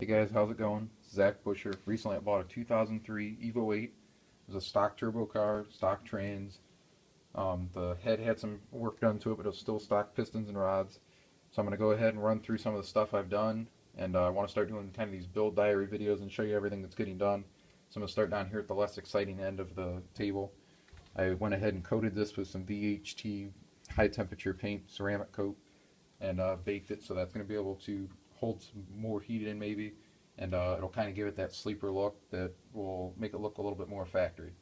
Hey guys, how's it going? Zach Busher. Recently I bought a 2003 Evo 8. It was a stock turbo car, stock trans. The head had some work done to it, but it was still stock pistons and rods. So I'm going to go ahead and run through some of the stuff I've done, and I want to start doing kind of these build diary videos and show you everything that's getting done. So I'm going to start down here at the less exciting end of the table. I went ahead and coated this with some VHT high temperature paint ceramic coat and baked it, so that's going to be able to hold some more heat in maybe, and it'll kind of give it that sleeper look that will make it look a little bit more factory.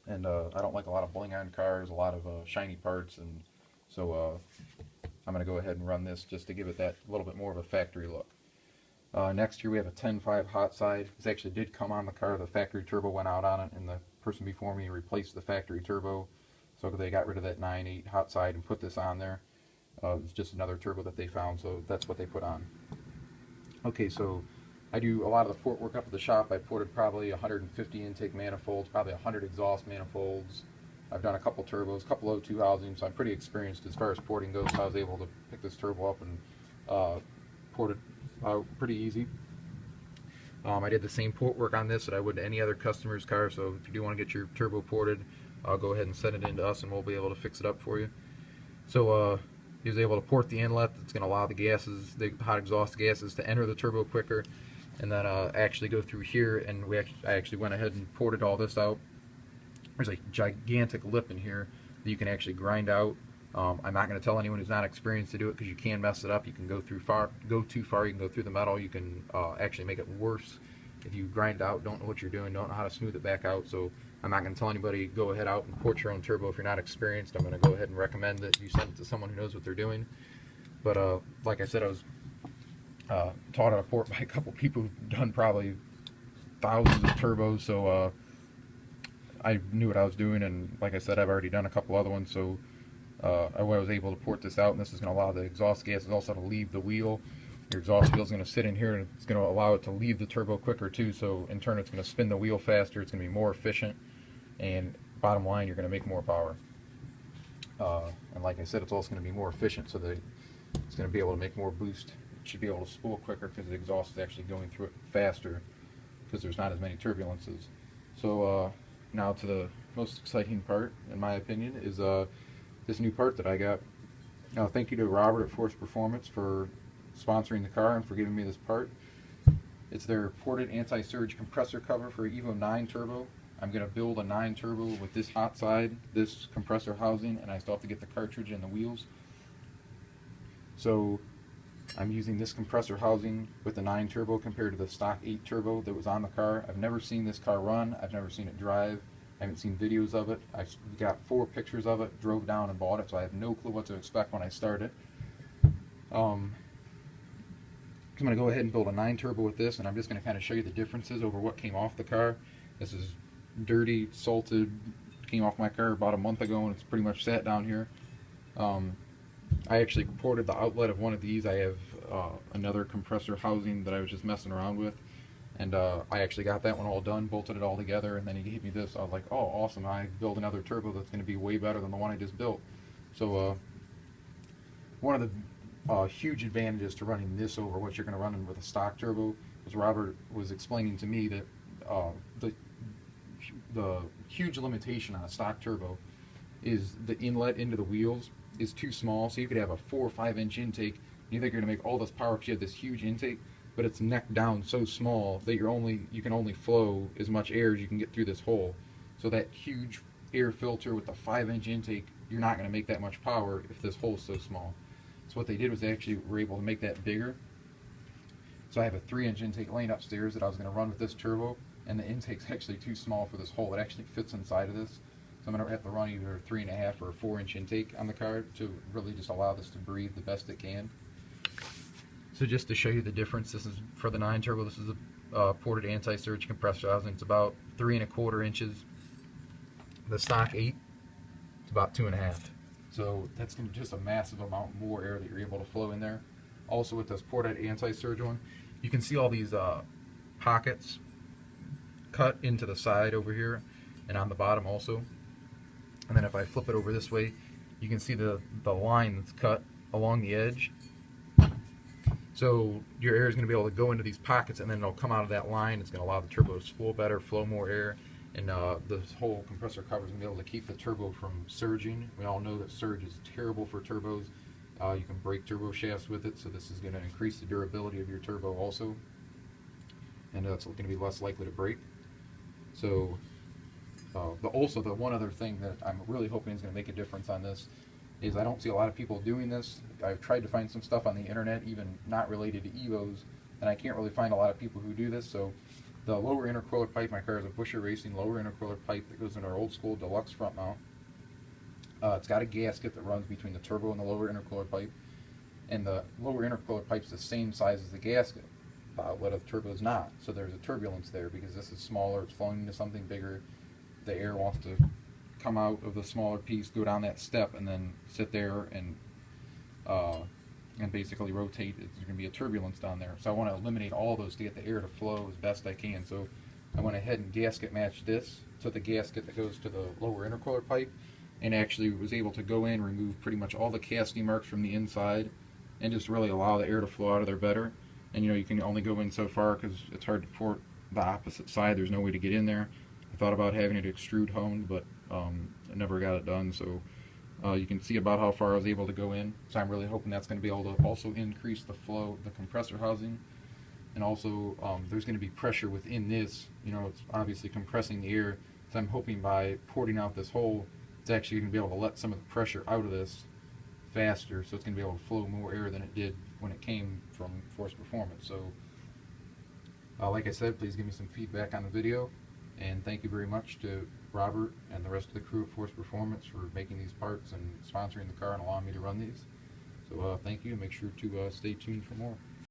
And I don't like a lot of bling on cars, a lot of shiny parts, and so I'm going to go ahead and run this just to give it that little bit more of a factory look. Next here we have a 10.5 hot side. This actually did come on the car. The factory turbo went out on it, and the person before me replaced the factory turbo, so they got rid of that 9.8 hot side and put this on there. It's just another turbo that they found, so that's what they put on. Okay, so I do a lot of the port work up at the shop. I ported probably 150 intake manifolds, probably 100 exhaust manifolds. I've done a couple turbos, a couple O2 housings, so I'm pretty experienced as far as porting goes. So I was able to pick this turbo up and port it out pretty easy. I did the same port work on this that I would to any other customer's car, so if you do want to get your turbo ported, I'll go ahead and send it in to us and we'll be able to fix it up for you. So he was able to port the inlet that's going to allow the gases, the hot exhaust gases, to enter the turbo quicker, and then actually go through here. And I actually went ahead and ported all this out. There's a gigantic lip in here that you can actually grind out. I'm not going to tell anyone who's not experienced to do it, because you can mess it up. You can go too far. You can go through the metal. You can actually make it worse if you grind out, don't know what you're doing, don't know how to smooth it back out. So I'm not going to tell anybody go ahead out and port your own turbo if you're not experienced. I'm going to go ahead and recommend that you send it to someone who knows what they're doing. But like I said, I was taught how to port by a couple people who've done probably thousands of turbos, so I knew what I was doing. And like I said, I've already done a couple other ones, so I was able to port this out, and this is going to allow the exhaust gases also to leave the wheel. Your exhaust wheel is going to sit in here, and it's going to allow it to leave the turbo quicker too, so in turn it's going to spin the wheel faster, it's going to be more efficient, and bottom line, you're going to make more power. And like I said, it's also going to be more efficient, so that it's going to be able to make more boost. It should be able to spool quicker because the exhaust is actually going through it faster because there's not as many turbulences. So now to the most exciting part, in my opinion, is this new part that I got. Thank you to Robert at Force Performance for sponsoring the car and for giving me this part. It's their ported anti-surge compressor cover for Evo 9 turbo. I'm going to build a 9 turbo with this hot side, this compressor housing, and I still have to get the cartridge and the wheels. So I'm using this compressor housing with the 9 turbo compared to the stock 8 turbo that was on the car. I've never seen this car run. I've never seen it drive. I haven't seen videos of it. I got 4 pictures of it, drove down and bought it, so I have no clue what to expect when I start it. I'm going to go ahead and build a 9 turbo with this, and I'm just going to kind of show you the differences over what came off the car. This is dirty, salted, came off my car about a month ago, and it's pretty much sat down here. I actually ported the outlet of one of these. I have another compressor housing that I was just messing around with, and I actually got that one all done, bolted it all together, and then he gave me this. I was like, oh, awesome, I built another turbo that's going to be way better than the one I just built. So one of the huge advantages to running this over what you're going to run with a stock turbo, as Robert was explaining to me, that the huge limitation on a stock turbo is the inlet into the wheels is too small. So you could have a 4 or 5 inch intake, and you think you're going to make all this power because you have this huge intake, but it's neck down so small that you can only flow as much air as you can get through this hole. So that huge air filter with the 5 inch intake, you're not going to make that much power if this hole is so small. So what they did was they actually were able to make that bigger. So I have a 3 inch intake lane upstairs that I was going to run with this turbo, and the intake's actually too small for this hole. It actually fits inside of this. So I'm going to have to run either a 3.5 or a 4 inch intake on the car to really just allow this to breathe the best it can. So just to show you the difference, this is for the 9 turbo, this is a ported anti-surge compressor housing. It's about 3.25 inches. The stock 8, it's about 2.5. So that's going to be just a massive amount more air that you're able to flow in there. Also with this ported anti-surge one, you can see all these pockets cut into the side over here and on the bottom also. And then if I flip it over this way, you can see the line that's cut along the edge. So your air is going to be able to go into these pockets, and then it'll come out of that line. It's going to allow the turbo to spool better, flow more air, and this whole compressor cover is going to be able to keep the turbo from surging. We all know that surge is terrible for turbos. You can break turbo shafts with it, so this is going to increase the durability of your turbo also, and it's going to be less likely to break. So also the one other thing that I'm really hoping is going to make a difference on this is I don't see a lot of people doing this. I've tried to find some stuff on the internet, even not related to Evos, and I can't really find a lot of people who do this. So the lower intercooler pipe, my car is a Buescher Racing lower intercooler pipe that goes in our old school deluxe front mount. It's got a gasket that runs between the turbo and the lower intercooler pipe, and the lower intercooler pipe's the same size as the gasket. The outlet of the turbo is not, so there's a turbulence there because this is smaller, it's flowing into something bigger. The air wants to come out of the smaller piece, go down that step, and then sit there and basically rotate. There's going to be a turbulence down there. So I want to eliminate all those to get the air to flow as best I can. So I went ahead and gasket matched this to the gasket that goes to the lower intercooler pipe, and actually was able to go in, remove pretty much all the casting marks from the inside, and just really allow the air to flow out of there better. And you can only go in so far because it's hard to port the opposite side. There's no way to get in there. I thought about having it extrude honed, but I never got it done. So you can see about how far I was able to go in. So I'm really hoping that's going to be able to also increase the flow of the compressor housing. And also there's going to be pressure within this. It's obviously compressing the air. So I'm hoping by porting out this hole, it's actually going to be able to let some of the pressure out of this faster. So it's going to be able to flow more air than it did when it came from Force Performance. So like I said, please give me some feedback on the video. And thank you very much to Robert and the rest of the crew at Force Performance for making these parts and sponsoring the car and allowing me to run these. So thank you, and make sure to stay tuned for more.